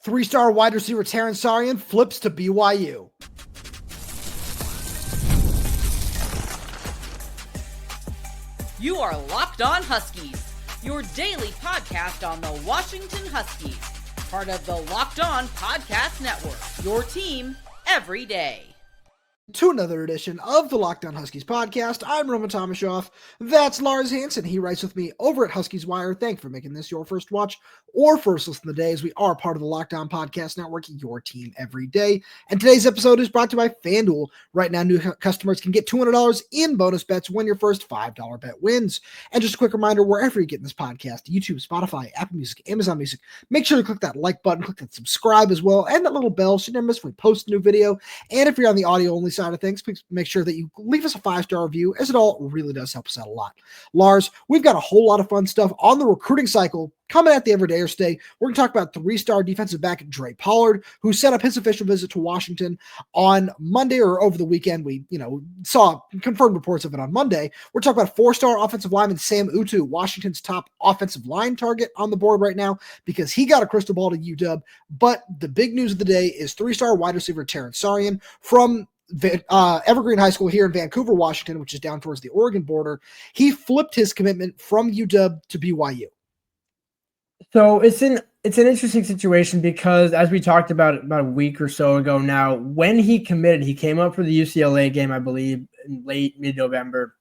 Three-star wide receiver Terrance Saryon flips to BYU. You are Locked On Huskies, your daily podcast on the Washington Huskies, part of the Locked On Podcast Network, your team every day. To another edition of the Locked On Huskies podcast. I'm Roman Tomashoff. That's Lars Hanson. He writes with me over at Huskies Wire. Thanks for making this your first watch or first listen of the day, as we are part of the Locked On Podcast Network, your team every day. And today's episode is brought to you by FanDuel. Right now, new customers can get $200 in bonus bets when your first $5 bet wins. And just a quick reminder, wherever you get this podcast, YouTube, Spotify, Apple Music, Amazon Music, make sure to click that like button, click that subscribe as well, and that little bell so you never miss when we post a new video. And if you're on the audio only side of things, please make sure that you leave us a 5-star review, as it all really does help us out a lot. Lars, we've got a whole lot of fun stuff on the recruiting cycle coming at the Everydayers today. We're going to talk about 3-star defensive back Dre Pollard, who set up his official visit to Washington on Monday or over the weekend. We, saw confirmed reports of it on Monday. We're talking about 4-star offensive lineman Sam Utu, Washington's top offensive line target on the board right now, because he got a crystal ball to UW. But the big news of the day is 3-star wide receiver Terrance Saryon from Evergreen High School here in Vancouver, Washington, which is down towards the Oregon border. He flipped his commitment from UW to BYU. So it's an interesting situation because, as we talked about a week or so ago now, when he committed, he came up for the UCLA game, I believe, in mid-November,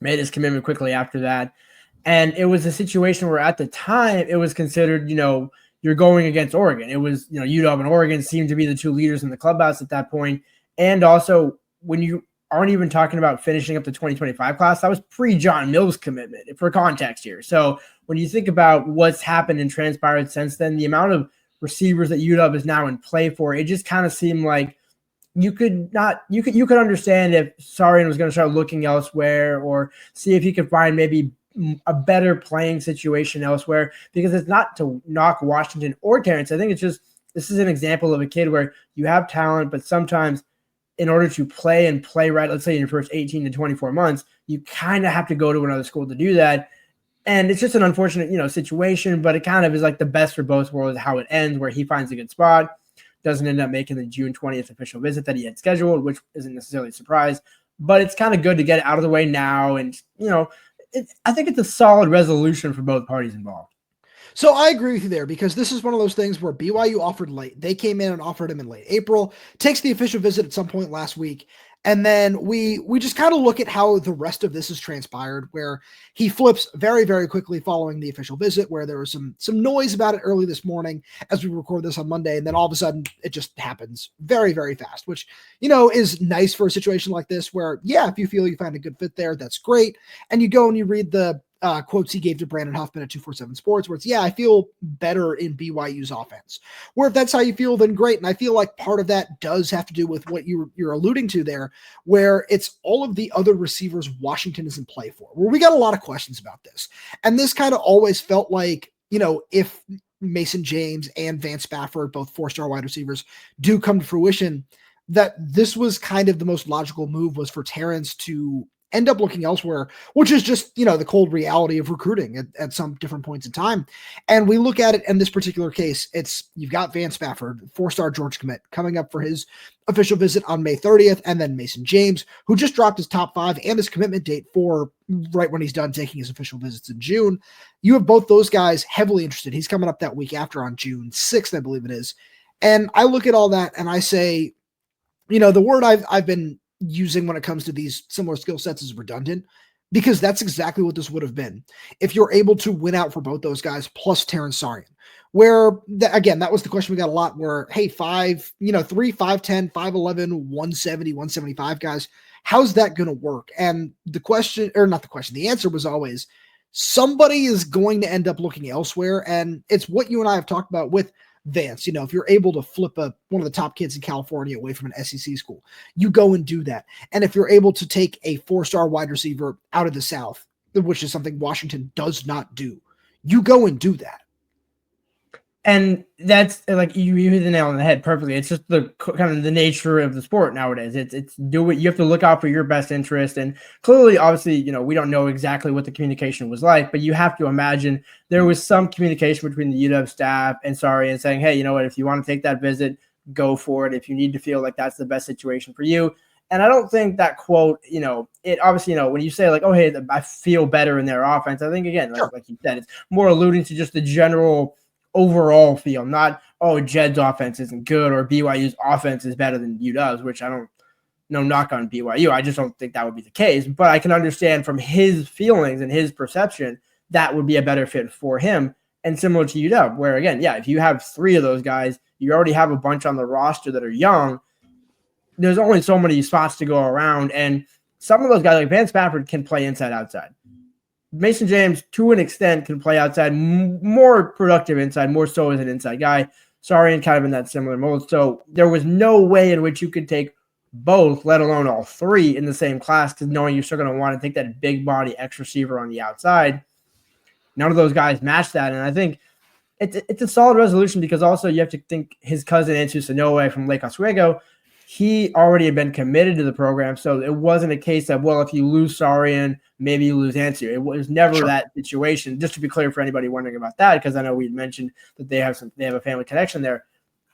made his commitment quickly after that. And it was a situation where at the time it was considered, you're going against Oregon. It was, UW and Oregon seemed to be the two leaders in the clubhouse at that point. And also, when you aren't even talking about finishing up the 2025 class, that was pre-John Mills commitment, for context here. So when you think about what's happened and transpired since then, the amount of receivers that UW is now in play for, it just kind of seemed like you could understand if Saryon was going to start looking elsewhere or see if he could find maybe a better playing situation elsewhere, because it's not to knock Washington or Terrance. I think it's just, this is an example of a kid where you have talent, but sometimes in order to play right, let's say in your first 18 to 24 months, you kind of have to go to another school to do that. And it's just an unfortunate, situation, but it kind of is like the best for both worlds, how it ends, where he finds a good spot, doesn't end up making the June 20th official visit that he had scheduled, which isn't necessarily a surprise, but it's kind of good to get it out of the way now. And, I think it's a solid resolution for both parties involved. So I agree with you there, because this is one of those things where BYU offered late. They came in and offered him in late April, takes the official visit at some point last week. And then we just kind of look at how the rest of this has transpired, where he flips very, very quickly following the official visit, where there was some noise about it early this morning as we record this on Monday. And then all of a sudden it just happens very, very fast, which, is nice for a situation like this where, if you feel you find a good fit there, that's great. And you go and you read the quotes he gave to Brandon Huffman at 247 Sports, where it's, I feel better in BYU's offense. Where if that's how you feel, then great. And I feel like part of that does have to do with what you're alluding to there, where it's all of the other receivers Washington is in play for, where we got a lot of questions about this. And this kind of always felt like, if Mason James and Vance Spafford, both 4-star wide receivers, do come to fruition, that this was kind of the most logical move, was for Terrance to end up looking elsewhere, which is just, the cold reality of recruiting at some different points in time. And we look at it in this particular case, you've got Vance Spafford, 4-star Georgia commit, coming up for his official visit on May 30th, and then Mason James, who just dropped his top 5 and his commitment date for right when he's done taking his official visits in June. You have both those guys heavily interested. He's coming up that week after on June 6th, I believe it is. And I look at all that and I say, the word I've been using when it comes to these similar skill sets is redundant, because that's exactly what this would have been if you're able to win out for both those guys plus Terrance Saryon, where again, that was the question we got a lot, where, hey, 3, 5'10", 5'11", 170, 175 guys, how's that going to work? And the answer was always, somebody is going to end up looking elsewhere. And it's what you and I have talked about with Vance. If you're able to flip one of the top kids in California away from an SEC school, you go and do that. And if you're able to take a 4-star wide receiver out of the South, which is something Washington does not do, you go and do that. And that's like you hit the nail on the head perfectly. It's just the kind of the nature of the sport nowadays. It's do it. You have to look out for your best interest. And clearly, obviously, we don't know exactly what the communication was like, but you have to imagine there was some communication between the UW staff and Saryon saying, hey, you know what, if you want to take that visit, go for it. If you need to feel like that's the best situation for you. And I don't think that quote, it obviously, when you say like, oh, hey, I feel better in their offense. I think, again, like you said, it's more alluding to just the general overall feel, not, oh, Jed's offense isn't good or BYU's offense is better than UW's, which I don't know, knock on BYU. I just don't think that would be the case. But I can understand from his feelings and his perception that would be a better fit for him. And similar to UW, where, again, if you have 3 of those guys, you already have a bunch on the roster that are young. There's only so many spots to go around. And some of those guys, like Vance Spafford, can play inside, outside. Mason James, to an extent, can play outside, more productive inside, more so as an inside guy. Saryon kind of in that similar mold. So there was no way in which you could take both, let alone all 3 in the same class, because knowing you're still going to want to take that big body X receiver on the outside. None of those guys match that. And I think it's a solid resolution because also you have to think his cousin, Ansu Sonoe from Lake Oswego, he already had been committed to the program. So it wasn't a case of, well, if you lose Saryon, maybe you lose Ansu. It was never that situation. Just to be clear for anybody wondering about that, because I know we mentioned that they have a family connection there.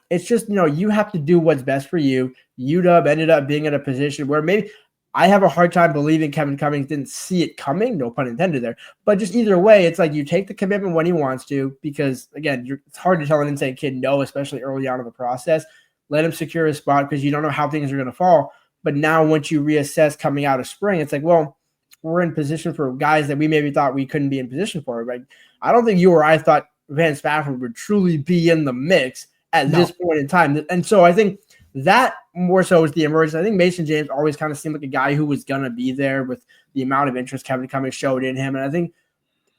It's just, you have to do what's best for you. UW ended up being in a position where maybe I have a hard time believing Kevin Cummings didn't see it coming. No pun intended there. But just either way, it's like you take the commitment when he wants to, because, again, it's hard to tell an insane kid no, especially early on in the process. Let him secure his spot because you don't know how things are going to fall. But now once you reassess coming out of spring, it's like, well, we're in position for guys that we maybe thought we couldn't be in position for. Right? I don't think you or I thought Vance Spafford would truly be in the mix at this point in time. And so I think that more so is the emergence. I think Mason James always kind of seemed like a guy who was going to be there with the amount of interest Kevin Cummings showed in him. And I think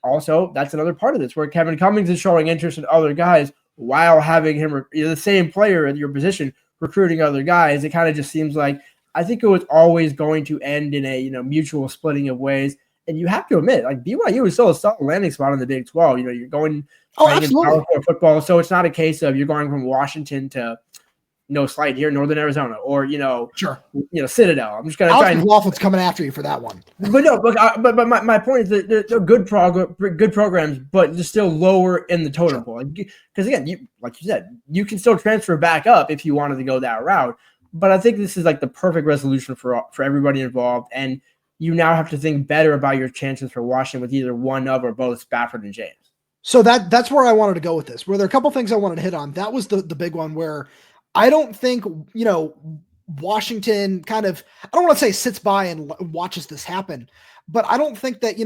also that's another part of this where Kevin Cummings is showing interest in other guys while having him, the same player at your position, recruiting other guys. It kind of just seems like I think it was always going to end in a mutual splitting of ways. And you have to admit, like BYU is still a solid landing spot in the Big 12. You're going playing in power football, so it's not a case of you're going from Washington to no slight here, Northern Arizona, or Citadel. I'm just going to try and Laughlin's coming after you for that one. But no, but my point is that they're good programs, but they're still lower in the totem pole. Because again, like you said, you can still transfer back up if you wanted to go that route. But I think this is like the perfect resolution for everybody involved, and you now have to think better about your chances for Washington with either one of or both Spafford and James. So that's where I wanted to go with this. Where there are a couple things I wanted to hit on. That was the big one where I don't think, Washington kind of, I don't want to say sits by and watches this happen, but I don't think that,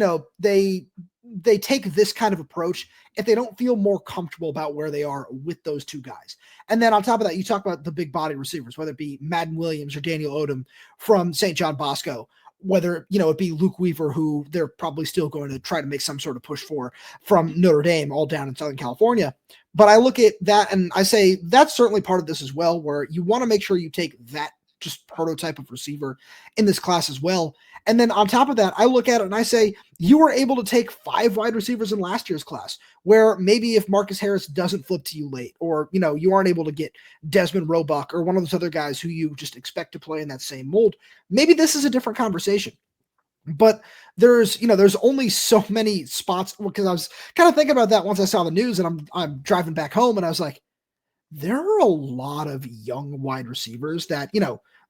they take this kind of approach if they don't feel more comfortable about where they are with those 2 guys. And then on top of that, you talk about the big body receivers, whether it be Madden Williams or Daniel Odom from St. John Bosco, whether, it be Luke Weaver, who they're probably still going to try to make some sort of push for from Notre Dame, all down in Southern California. But I look at that and I say that's certainly part of this as well, where you want to make sure you take that just prototype of receiver in this class as well. And then on top of that, I look at it and I say, you were able to take 5 wide receivers in last year's class, where maybe if Marcus Harris doesn't flip to you late, or, you aren't able to get Desmond Roebuck or one of those other guys who you just expect to play in that same mold, maybe this is a different conversation. But there's only so many spots, because I was kind of thinking about that once I saw the news, and I'm driving back home and I was like, there are a lot of young wide receivers that,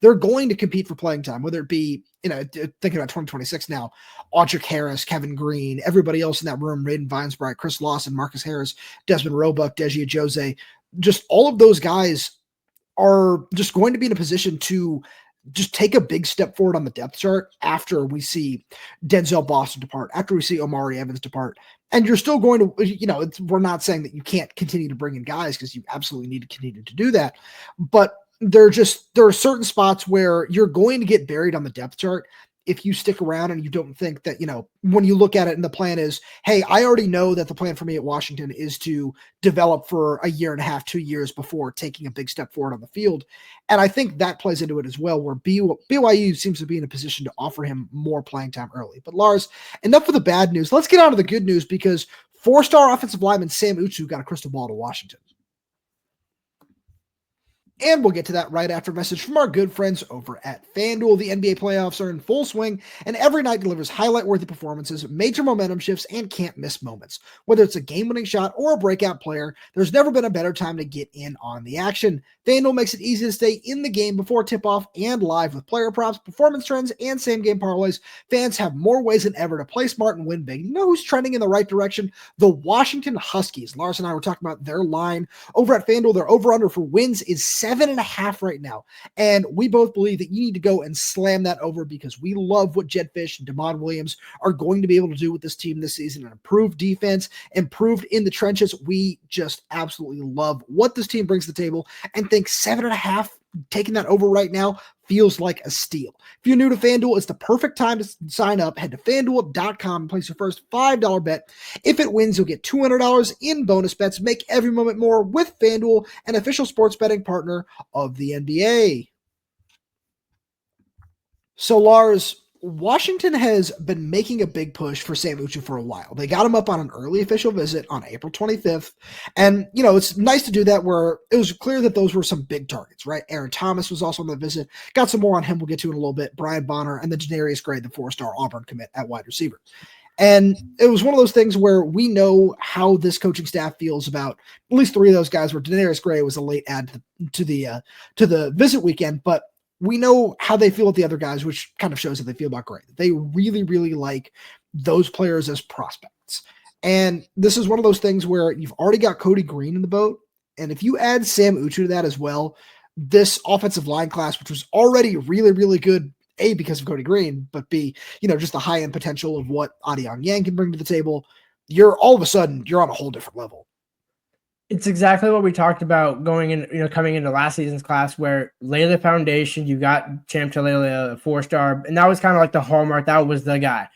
they're going to compete for playing time, whether it be, thinking about 2026 now, Audric Harris, Kevin Green, everybody else in that room, Raiden Vinesbright, Chris Lawson, Marcus Harris, Desmond Roebuck, Deji Ajose, just all of those guys are just going to be in a position to just take a big step forward on the depth chart after we see Denzel Boston depart, after we see Omari Evans depart. And you're still going to, we're not saying that you can't continue to bring in guys, because you absolutely need to continue to do that. But there are certain spots where you're going to get buried on the depth chart if you stick around and you don't think that, when you look at it and the plan is, hey, I already know that the plan for me at Washington is to develop for a year and a half, 2 years before taking a big step forward on the field. And I think that plays into it as well, where BYU seems to be in a position to offer him more playing time early. But Lars, enough of the bad news. Let's get on to the good news, because 4-star offensive lineman Sam Utu got a crystal ball to Washington. And we'll get to that right after a message from our good friends over at FanDuel. The NBA playoffs are in full swing, and every night delivers highlight-worthy performances, major momentum shifts, and can't-miss moments. Whether it's a game-winning shot or a breakout player, there's never been a better time to get in on the action. FanDuel makes it easy to stay in the game before tip-off and live with player props, performance trends, and same-game parlays. Fans have more ways than ever to play smart and win big. You know who's trending in the right direction? The Washington Huskies. Lars and I were talking about their line over at FanDuel. Their over-under for wins is 7.5 right now. And we both believe that you need to go and slam that over because we love what Jed Fish and Damon Williams are going to be able to do with this team this season. An improved defense, improved in the trenches. We just absolutely love what this team brings to the table and think 7.5, taking that over right now, feels like a steal. If you're new to FanDuel, it's the perfect time to sign up. Head to FanDuel.com and place your first $5 bet. If it wins, you'll get $200 in bonus bets. Make every moment more with FanDuel, an official sports betting partner of the NBA. So, Lars, Washington has been making a big push for Sam Utu for a while. They got him up on an early official visit on April 25th. And, you know, it's nice to do that where it was clear that those were some big targets, right? Aaron Thomas was also on the visit. Got some more on him we'll get to in a little bit. Brian Bonner and the Denarius Gray, the 4-star Auburn commit at wide receiver. And it was one of those things where we know how this coaching staff feels about at least 3 of those guys, where Denarius Gray was a late add to the visit weekend, but we know how they feel with the other guys, which kind of shows how they feel about Gray. They really, really like those players as prospects. And this is one of those things where you've already got Cody Green in the boat. And if you add Sam Utu to that as well, this offensive line class, which was already really, really good, A, because of Cody Green, but B, you know, just the high-end potential of what Adiong Yang can bring to the table, you're all of a sudden, you're on a whole different level. It's exactly what we talked about coming into last season's class, where lay the foundation. You got Champ Talele, a 4-star, and that was kind of like the hallmark. That was the guy.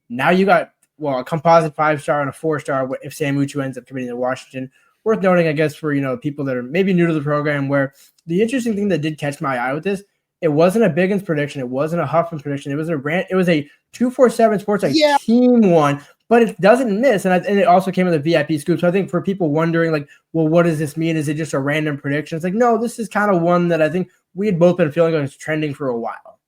Now you got, a composite 5-star and a 4-star if Sam Utu ends up committing to Washington. Worth noting, I guess, for people that are maybe new to the program, where the interesting thing that did catch my eye with this, it wasn't a Biggins prediction, it wasn't a Huffman prediction, it was a 247 Sports team one. But it doesn't miss, and it also came with a VIP scoop. So I think for people wondering, what does this mean? Is it just a random prediction? It's no, this is kind of one that I think we had both been feeling like it's trending for a while.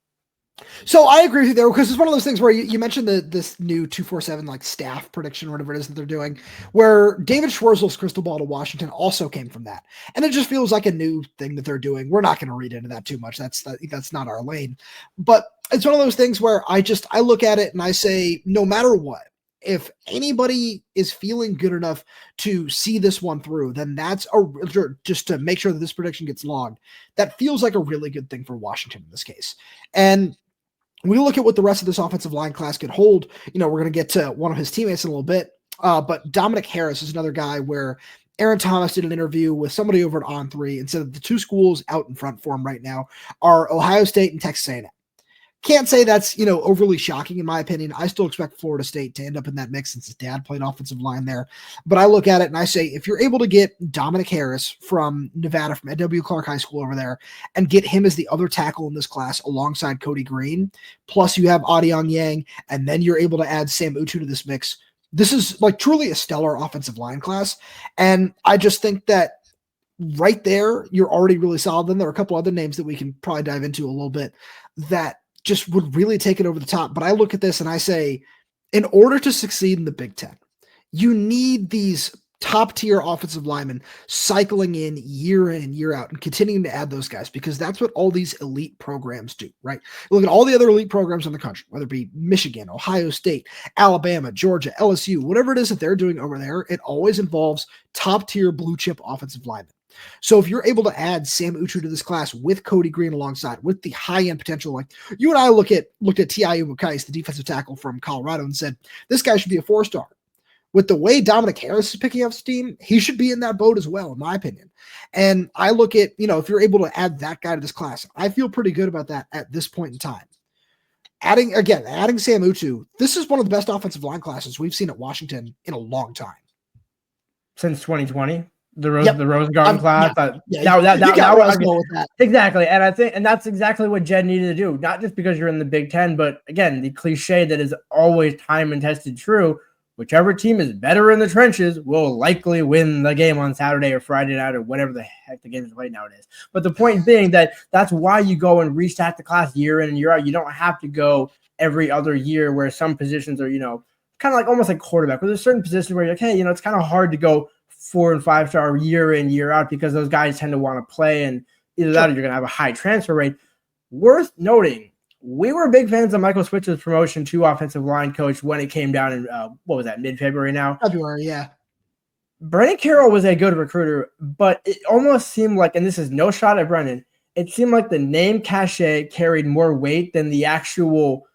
So I agree with you there, because it's one of those things where you mentioned this new 247 staff prediction or whatever it is that they're doing, where David Schwarzel's crystal ball to Washington also came from that. And it just feels like a new thing that they're doing. We're not going to read into that too much. That's not our lane. But it's one of those things where I look at it and I say, no matter what, if anybody is feeling good enough to see this one through, then that's just to make sure that this prediction gets logged. That feels like a really good thing for Washington in this case. And we look at what the rest of this offensive line class could hold. We're going to get to one of his teammates in a little bit. But Dominic Harris is another guy where Aaron Thomas did an interview with somebody over at On3 and said that the 2 schools out in front for him right now are Ohio State and Texas A&M. Can't say that's, overly shocking in my opinion. I still expect Florida State to end up in that mix since his dad played offensive line there. But I look at it and I say, if you're able to get Dominic Harris from Nevada, from Edw Clark High School over there, and get him as the other tackle in this class alongside Cody Green, plus you have Adiong Yang, and then you're able to add Sam Utu to this mix, this is truly a stellar offensive line class. And I just think that right there, you're already really solid. Then there are a couple other names that we can probably dive into a little bit that just would really take it over the top. But I look at this and I say, in order to succeed in the Big Ten, you need these top-tier offensive linemen cycling in and year out and continuing to add those guys, because that's what all these elite programs do, right? Look at all the other elite programs in the country, whether it be Michigan, Ohio State, Alabama, Georgia, LSU, whatever it is that they're doing over there, it always involves top-tier blue-chip offensive linemen. So if you're able to add Sam Utu to this class with Cody Green alongside, with the high-end potential, like you and I looked at T.I.U. Mukais, the defensive tackle from Colorado, and said, this guy should be a 4-star. With the way Dominic Harris is picking up steam, he should be in that boat as well, in my opinion. And I look at, if you're able to add that guy to this class, I feel pretty good about that at this point in time. Adding Sam Utu, this is one of the best offensive line classes we've seen at Washington in a long time. Since 2020? The Rose Garden class. That. Exactly. And I think, and that's exactly what Jed needed to do. Not just because you're in the Big Ten, but again, the cliche that is always time and tested true. whichever team is better in the trenches will likely win the game on Saturday or Friday night or whatever the heck the game is played nowadays. But the point being that that's why you go and restack the class year in and year out. You don't have to go every other year where some positions are, kind of like almost like quarterback, where there's certain positions where you're like, hey, it's kind of hard to go 4 and 5 star year in, year out because those guys tend to want to play, and either that or you're going to have a high transfer rate. Worth noting, we were big fans of Michael Switzer's promotion to offensive line coach when it came down in, mid-February now? February, yeah. Brennan Carroll was a good recruiter, but it almost seemed like, and this is no shot at Brennan, it seemed like the name cachet carried more weight than the actual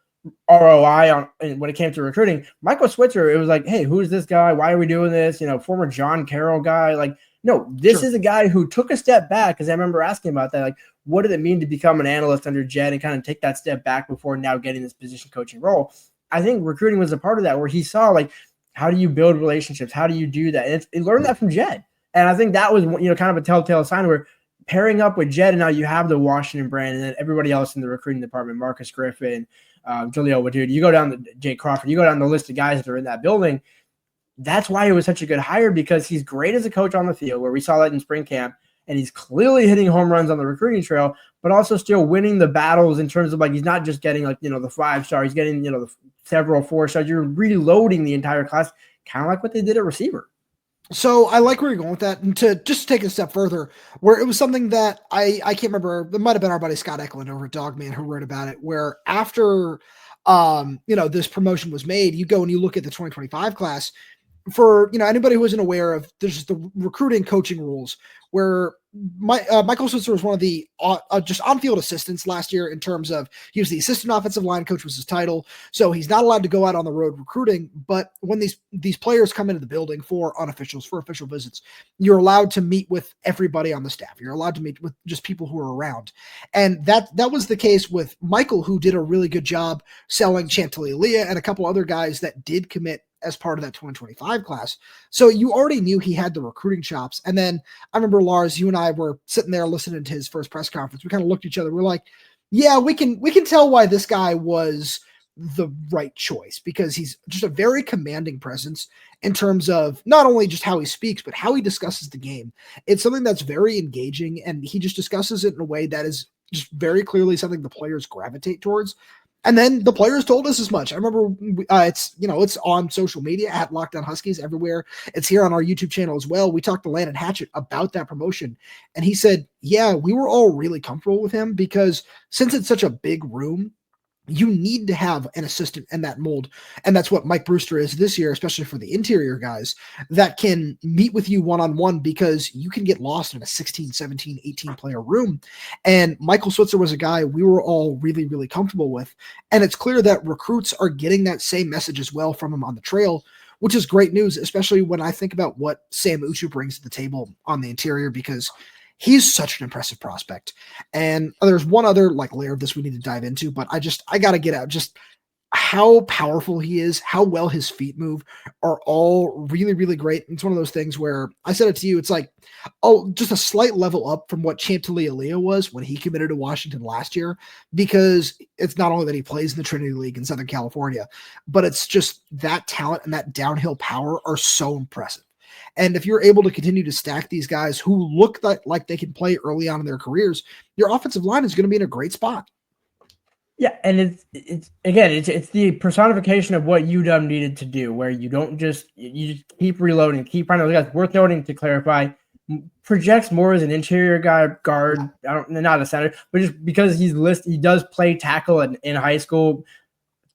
ROI when it came to recruiting. Michael Switzer, it was like, hey, who's this guy? Why are we doing this? Former John Carroll guy. Like, no, this is a guy who took a step back, because I remember asking about that. Like, what did it mean to become an analyst under Jed and kind of take that step back before now getting this position coaching role? I think recruiting was a part of that, where he saw, like, how do you build relationships? How do you do that? And he learned that from Jed. And I think that was, kind of a telltale sign where pairing up with Jed, and now you have the Washington brand, and then everybody else in the recruiting department, Marcus Griffin, Jaleel Wadud, you go down to Jake Crawford, you go down the list of guys that are in that building. That's why it was such a good hire, because he's great as a coach on the field, where we saw that in spring camp, and he's clearly hitting home runs on the recruiting trail, but also still winning the battles in terms of, like, he's not just getting, like, the 5-star, he's getting, the several 4-stars. You're reloading the entire class, kind of like what they did at receiver. So I like where you're going with that. And to just take it a step further, where it was something that I can't remember, it might have been our buddy Scott Eklund over at Dogman who wrote about it, where after, this promotion was made, you go and you look at the 2025 class. For, anybody who isn't aware of, there's just the recruiting coaching rules, where Michael Switzer was one of the just on-field assistants last year, in terms of he was the assistant offensive line coach was his title. So he's not allowed to go out on the road recruiting. But when these players come into the building for official visits, you're allowed to meet with everybody on the staff. You're allowed to meet with just people who are around. And that was the case with Michael, who did a really good job selling Chantilly Aaliyah and a couple other guys that did commit as part of that 2025 class. So you already knew he had the recruiting chops. And then I remember, Lars, you and I were sitting there listening to his first press conference. We kind of looked at each other. We're like, yeah, we can tell why this guy was the right choice, because he's just a very commanding presence in terms of not only just how he speaks, but how he discusses the game. It's something that's very engaging, and he just discusses it in a way that is just very clearly something the players gravitate towards. And then the players told us as much. I remember it's on social media at Locked On Huskies everywhere. It's here on our YouTube channel as well. We talked to Landon Hatchett about that promotion, and he said, yeah, we were all really comfortable with him, because since it's such a big room, you need to have an assistant in that mold. And that's what Mike Brewster is this year, especially for the interior guys that can meet with you one-on-one, because you can get lost in a 16, 17, 18 player room. And Michael Switzer was a guy we were all really, really comfortable with. And it's clear that recruits are getting that same message as well from him on the trail, which is great news, especially when I think about what Sam Utu brings to the table on the interior, because he's such an impressive prospect. And there's one other layer of this we need to dive into, but I got to get out just how powerful he is, how well his feet move are all really, really great. It's one of those things where I said it to you, it's like, just a slight level up from what Chantilly Aaliyah was when he committed to Washington last year, because it's not only that he plays in the Trinity League in Southern California, but it's just that talent and that downhill power are so impressive. And if you're able to continue to stack these guys who look like they can play early on in their careers, your offensive line is going to be in a great spot. Yeah, and it's the personification of what UW needed to do, where you just keep reloading, keep finding those guys. Worth noting, to clarify, projects more as an interior guard, not a center, but just because he does play tackle in high school.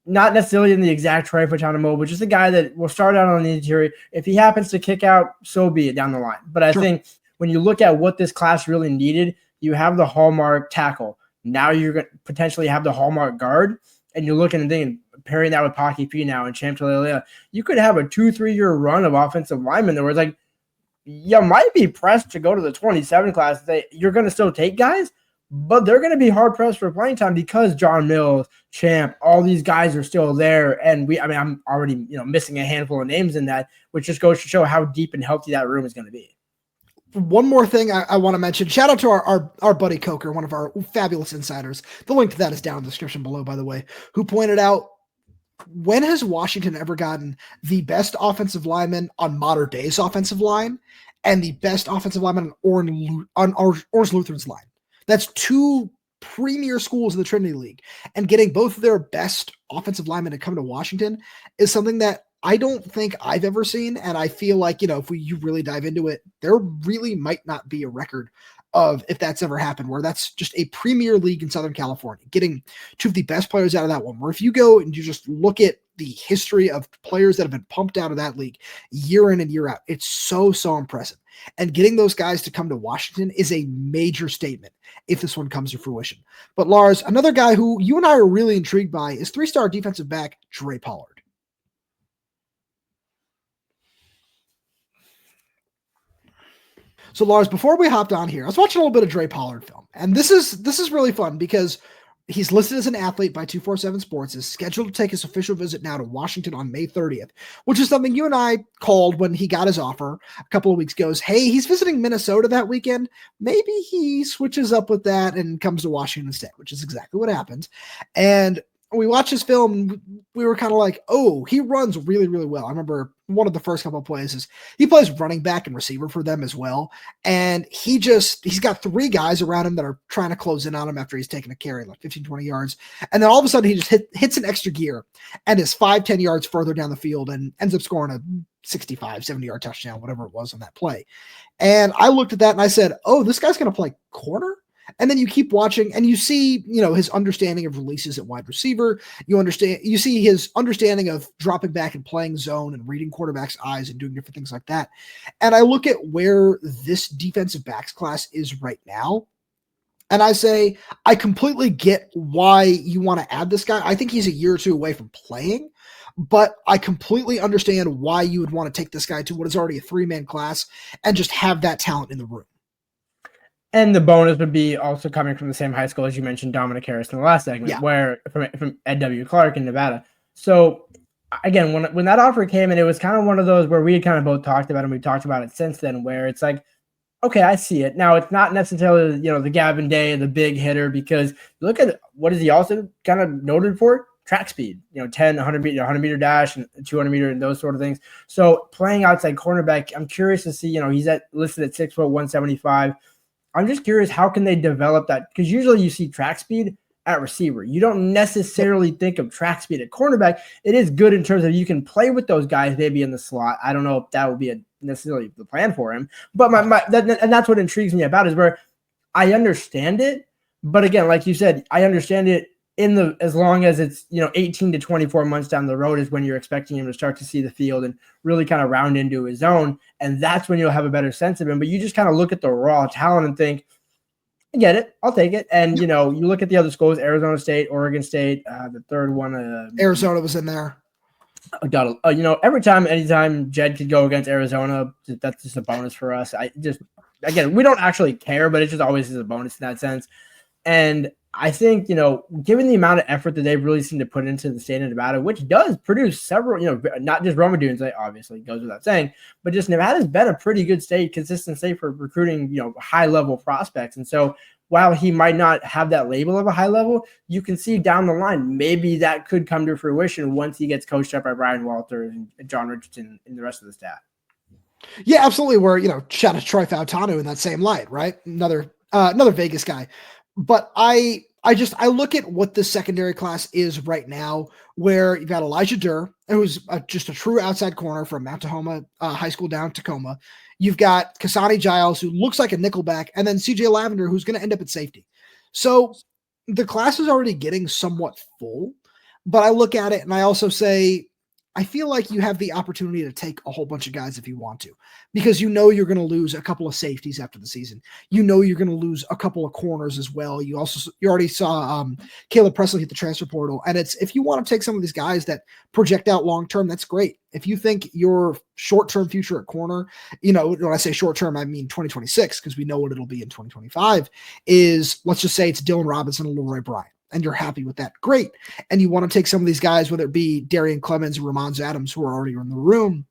Not necessarily in the exact trifle town of mode, but just a guy that will start out on the interior. If he happens to kick out, so be it down the line. But I think when you look at what this class really needed, you have the hallmark tackle. Now you're going to potentially have the hallmark guard, and you're looking and thinking, pairing that with Pocky P now and Chantilly, you could have a 2-3 year run of offensive linemen that was like, you might be pressed to go to the 27 class. You're going to still take guys, but they're going to be hard pressed for playing time, because John Mills, Champ, all these guys are still there. And I'm already, missing a handful of names in that, which just goes to show how deep and healthy that room is going to be. One more thing I want to mention, shout out to our buddy Coker, one of our fabulous insiders. The link to that is down in the description below, by the way, who pointed out when has Washington ever gotten the best offensive lineman on modern day's offensive line and the best offensive lineman on Orange Lutheran's line? That's two premier schools in the Trinity League, and getting both of their best offensive linemen to come to Washington is something that I don't think I've ever seen. And I feel like, if you really dive into it, there really might not be a record of if that's ever happened, where that's just a premier league in Southern California, getting two of the best players out of that one, where if you go and you just look at the history of players that have been pumped out of that league year in and year out, it's so impressive. And getting those guys to come to Washington is a major statement if this one comes to fruition. But Lars, another guy who you and I are really intrigued by is 3-star defensive back Dre Pollard. So Lars, before we hopped on here, I was watching a little bit of Dre Pollard film, and this is really fun because he's listed as an athlete by 247 Sports, is scheduled to take his official visit now to Washington on May 30th, which is something you and I called when he got his offer a couple of weeks ago. Hey, he's visiting Minnesota that weekend. Maybe he switches up with that and comes to Washington instead, which is exactly what happened. And we watched his film, we were kind of like, oh, he runs really, really well. I remember one of the first couple of plays is he plays running back and receiver for them as well. And he's got three guys around him that are trying to close in on him after he's taken a carry, like 15, 20 yards. And then all of a sudden he just hits an extra gear and is 5-10 yards further down the field and ends up scoring a 65, 70-yard touchdown, whatever it was on that play. And I looked at that and I said, oh, this guy's going to play corner? And then you keep watching and you see, his understanding of releases at wide receiver. You see his understanding of dropping back and playing zone and reading quarterback's eyes and doing different things like that. And I look at where this defensive backs class is right now. And I say, I completely get why you want to add this guy. I think he's a year or two away from playing, but I completely understand why you would want to take this guy to what is already a 3-man class and just have that talent in the room. And the bonus would be also coming from the same high school as you mentioned, Dominic Harris in the last segment, where from Ed W. Clark in Nevada. So again, when that offer came in, it was kind of one of those where we had kind of both talked about it, and we've talked about it since then, where it's like, okay, I see it. Now it's not necessarily, the Gavin Day, the big hitter, because look at what is he also kind of noted for? Track speed, 10, 100 meter dash and 200 meter and those sort of things. So playing outside cornerback, I'm curious to see, he's listed at 6 foot 175. I'm just curious, how can they develop that? Because usually you see track speed at receiver. You don't necessarily think of track speed at cornerback. It is good in terms of you can play with those guys maybe in the slot. I don't know if that would be necessarily the plan for him. But and that's what intrigues me about is where I understand it. But again, like you said, I understand it as long as it's 18 to 24 months down the road is when you're expecting him to start to see the field and really kind of round into his own, and that's when you'll have a better sense of him. But you just kind of look at the raw talent and think, I get it, I'll take it. And you look at the other schools, Arizona State, Oregon State, the third one, Arizona was in there. Anytime Jed could go against Arizona, that's just a bonus for us. We don't actually care, but it just always is a bonus in that sense. And I think, given the amount of effort that they've really seemed to put into the state of Nevada, which does produce several, not just Roma Dunes, obviously goes without saying, but just Nevada's been a pretty good consistent state for recruiting, high level prospects. And so while he might not have that label of a high level, you can see down the line, maybe that could come to fruition once he gets coached up by Brian Walter and John Richardson and the rest of the staff. Yeah, absolutely. Where, shout out to Troy Fautanu in that same light, right? Another Vegas guy. But I look at what the secondary class is right now, where you've got Elijah Durr, who's just a true outside corner from Mount Tahoma High School down Tacoma. You've got Kasani Giles, who looks like a nickelback, and then CJ Lavender, who's going to end up at safety. So the class is already getting somewhat full, but I look at it and I also say, I feel like you have the opportunity to take a whole bunch of guys if you want to, because you're going to lose a couple of safeties after the season. You're going to lose a couple of corners as well. You already saw Caleb Presley hit the transfer portal, and if you want to take some of these guys that project out long term, that's great. If you think your short term future at corner, when I say short term, I mean 2026, because we know what it'll be in 2025. Is, let's just say it's Dylan Robinson and Leroy Bryant, and you're happy with that, great. And you want to take some of these guys, whether it be Darian Clemens or Ramon Adams, who are already in the room,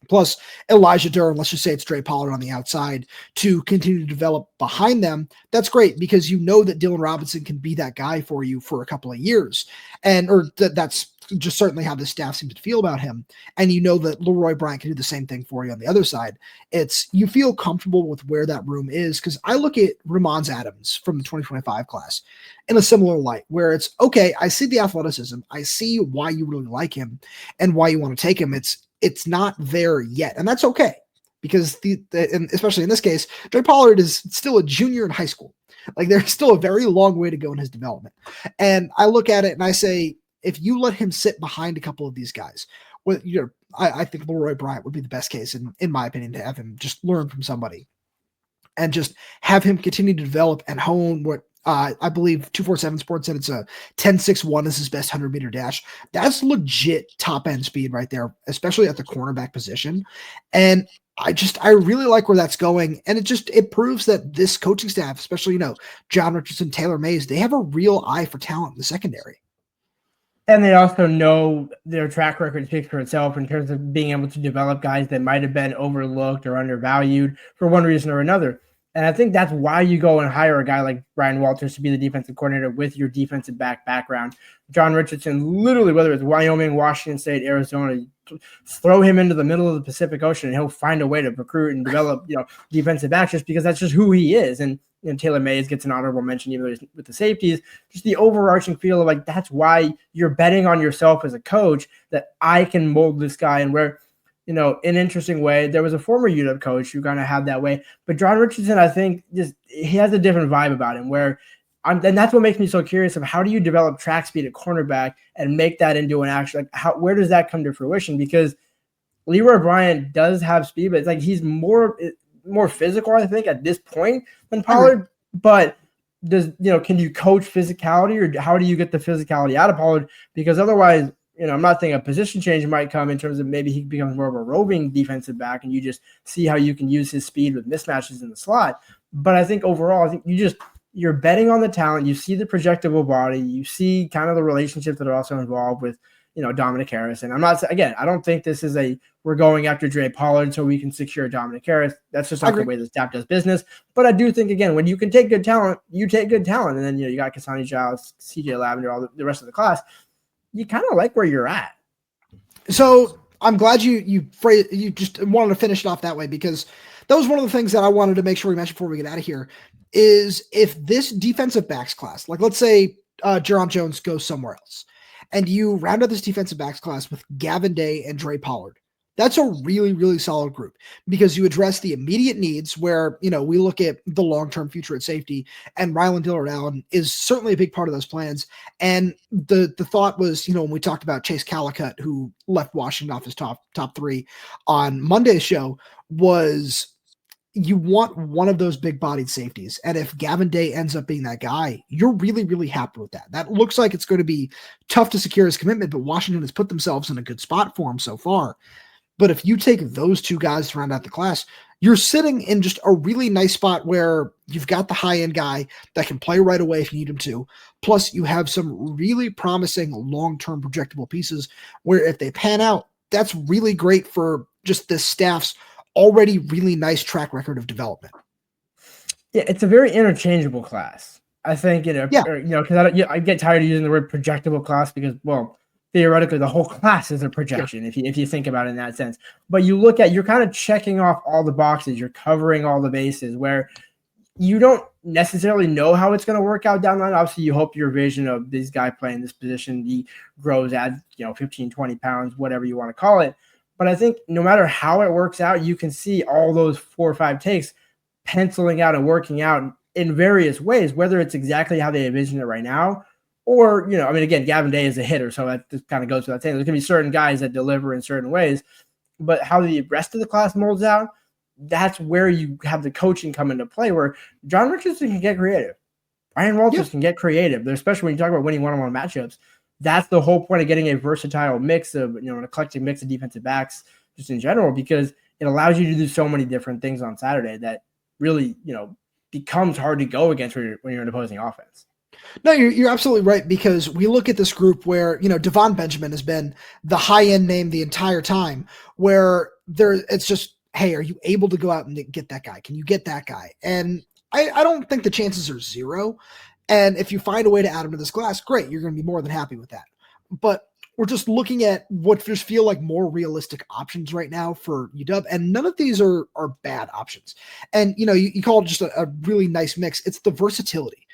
plus Elijah Durr, and let's just say it's Dre Pollard on the outside, to continue to develop behind them, that's great, because you know that Dylan Robinson can be that guy for you for a couple of years. That's just certainly how the staff seems to feel about him, and you know that Leroy Bryant can do the same thing for you on the other side, it's you feel comfortable with where that room is. Because I look at Ramon Adams from the 2025 class in a similar light, where it's okay, I see the athleticism, I see why you really like him and why you want to take him. It's not there yet, and that's okay, because and especially in this case, Dre Pollard is still a junior in high school. Like, there's still a very long way to go in his development. And I look at it and I say, if you let him sit behind a couple of these guys, I think Leroy Bryant would be the best case, in my opinion, to have him just learn from somebody and just have him continue to develop and hone what I believe 247 Sports said it's a 10.61 is his best 100-meter dash. That's legit top-end speed right there, especially at the cornerback position. And I really like where that's going. And it proves that this coaching staff, especially, John Richardson, Taylor Mays, they have a real eye for talent in the secondary. And they also know their track record speaks for itself in terms of being able to develop guys that might have been overlooked or undervalued for one reason or another. And I think that's why you go and hire a guy like Brian Walters to be the defensive coordinator with your defensive background. John Richardson, literally, whether it's Wyoming, Washington State, Arizona, throw him into the middle of the Pacific Ocean and he'll find a way to recruit and develop, defensive backs, just because that's just who he is. And Taylor Mays gets an honorable mention, even though he's with the safeties. Just the overarching feel of like, that's why you're betting on yourself as a coach, that I can mold this guy. And where, in an interesting way, there was a former UW coach who kind of had that way, but John Richardson, I think, he has a different vibe about him, and that's what makes me so curious of how do you develop track speed at cornerback and make that into an action? Like, where does that come to fruition? Because Leroy Bryant does have speed, but it's like he's more physical, I think, at this point than Pollard. But can you coach physicality, or how do you get the physicality out of Pollard? Because otherwise, I'm not thinking a position change might come in terms of maybe he becomes more of a roving defensive back and you just see how you can use his speed with mismatches in the slot. But I think overall, I think you're betting on the talent. You see the projectable body. You see kind of the relationships that are also involved with, Dominic Harris. And I don't think this is we're going after Dre Pollard so we can secure Dominic Harris. That's just not the way the staff does business. But I do think, again, when you can take good talent, you take good talent. And then, you got Kasani Giles, CJ Lavender, all the rest of the class. You kind of like where you're at. So I'm glad you just wanted to finish it off that way, because that was one of the things that I wanted to make sure we mentioned before we get out of here, is if this defensive backs class, like let's say Jaron Jones goes somewhere else, and you round out this defensive backs class with Gavin Day and Dre Pollard, that's a really, really solid group, because you address the immediate needs where, we look at the long-term future at safety, and Ryland Dillard-Allen is certainly a big part of those plans. And the thought was, when we talked about Chase Calicut, who left Washington off his top three on Monday's show, was you want one of those big-bodied safeties. And if Gavin Day ends up being that guy, you're really, really happy with that. That looks like it's going to be tough to secure his commitment, but Washington has put themselves in a good spot for him so far. But if you take those two guys to round out the class, you're sitting in just a really nice spot where you've got the high-end guy that can play right away if you need him to. Plus, you have some really promising long-term projectable pieces where if they pan out, that's really great for just this staff's already really nice track record of development. Yeah, it's a very interchangeable class. I think, because I get tired of using the word projectable class because, well, theoretically, the whole class is a projection, if you think about it in that sense. But you're kind of checking off all the boxes. You're covering all the bases where you don't necessarily know how it's going to work out down the line. Obviously, you hope your vision of this guy playing this position, he grows at 15, 20 pounds, whatever you want to call it. But I think no matter how it works out, you can see all those 4 or 5 takes penciling out and working out in various ways, whether it's exactly how they envision it right now, or, again, Gavin Day is a hitter, so that just kind of goes without saying. There's going to be certain guys that deliver in certain ways, but how the rest of the class molds out, that's where you have the coaching come into play, where John Richardson can get creative. Brian Walters can get creative, especially when you talk about winning one-on-one matchups. That's the whole point of getting a versatile mix of, an eclectic mix of defensive backs just in general, because it allows you to do so many different things on Saturday that really, becomes hard to go against when you're an opposing offense. No, you're absolutely right, because we look at this group where, Devon Benjamin has been the high-end name the entire time, where it's just, hey, are you able to go out and get that guy? Can you get that guy? And I don't think the chances are zero. And if you find a way to add him to this class, great, you're going to be more than happy with that. But we're just looking at what just feel like more realistic options right now for UW, and none of these are bad options. And, you call it just a really nice mix. It's the versatility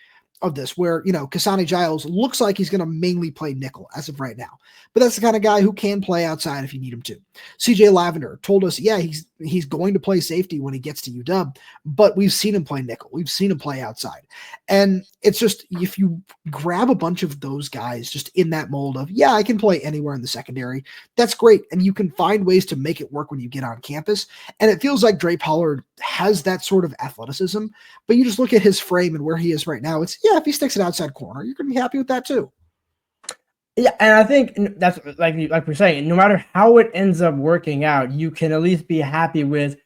of this where, Kasani Giles looks like he's going to mainly play nickel as of right now, but that's the kind of guy who can play outside if you need him to. CJ Lavender told us, yeah, he's going to play safety when he gets to UW, but we've seen him play nickel. We've seen him play outside. And it's just, if you grab a bunch of those guys just in that mold of, yeah, I can play anywhere in the secondary, that's great. And you can find ways to make it work when you get on campus. And it feels like Dre Pollard has that sort of athleticism, but you just look at his frame and where he is right now. It's, yeah, if he sticks an outside corner, you're going to be happy with that too. Yeah, and I think that's like we're saying, no matter how it ends up working out, you can at least be happy with,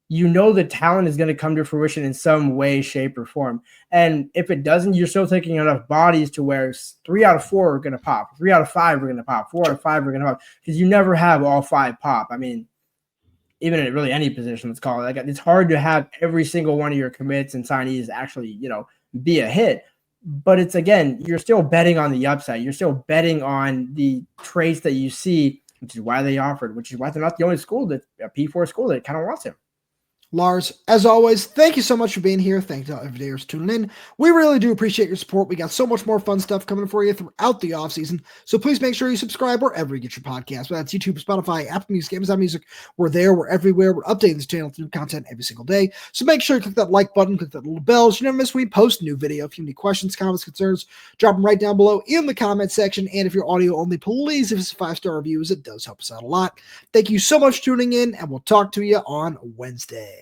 the talent is going to come to fruition in some way, shape, or form. And if it doesn't, you're still taking enough bodies to where 3 out of 4 are going to pop, 3 out of 5 are going to pop, 4 out of 5 are going to pop, because you never have all 5 pop. I mean, even in really any position, let's call it, like, it's hard to have every single one of your commits and signees actually, be a hit. But it's, again, you're still betting on the upside. You're still betting on the traits that you see, which is why they offered, which is why they're not the only school a P4 school that kind of wants him. Lars, as always, thank you so much for being here. Thank you to everydayers tuning in. We really do appreciate your support. We got so much more fun stuff coming for you throughout the offseason. So please make sure you subscribe wherever you get your podcasts. Whether that's YouTube, Spotify, Apple Music, Amazon Music. We're there. We're everywhere. We're updating this channel with new content every single day. So make sure you click that like button, click that little bell so you never miss when we post a new video. If you have any questions, comments, concerns, drop them right down below in the comment section. And if you're audio only, please give us 5-star reviews. It does help us out a lot. Thank you so much for tuning in, and we'll talk to you on Wednesday.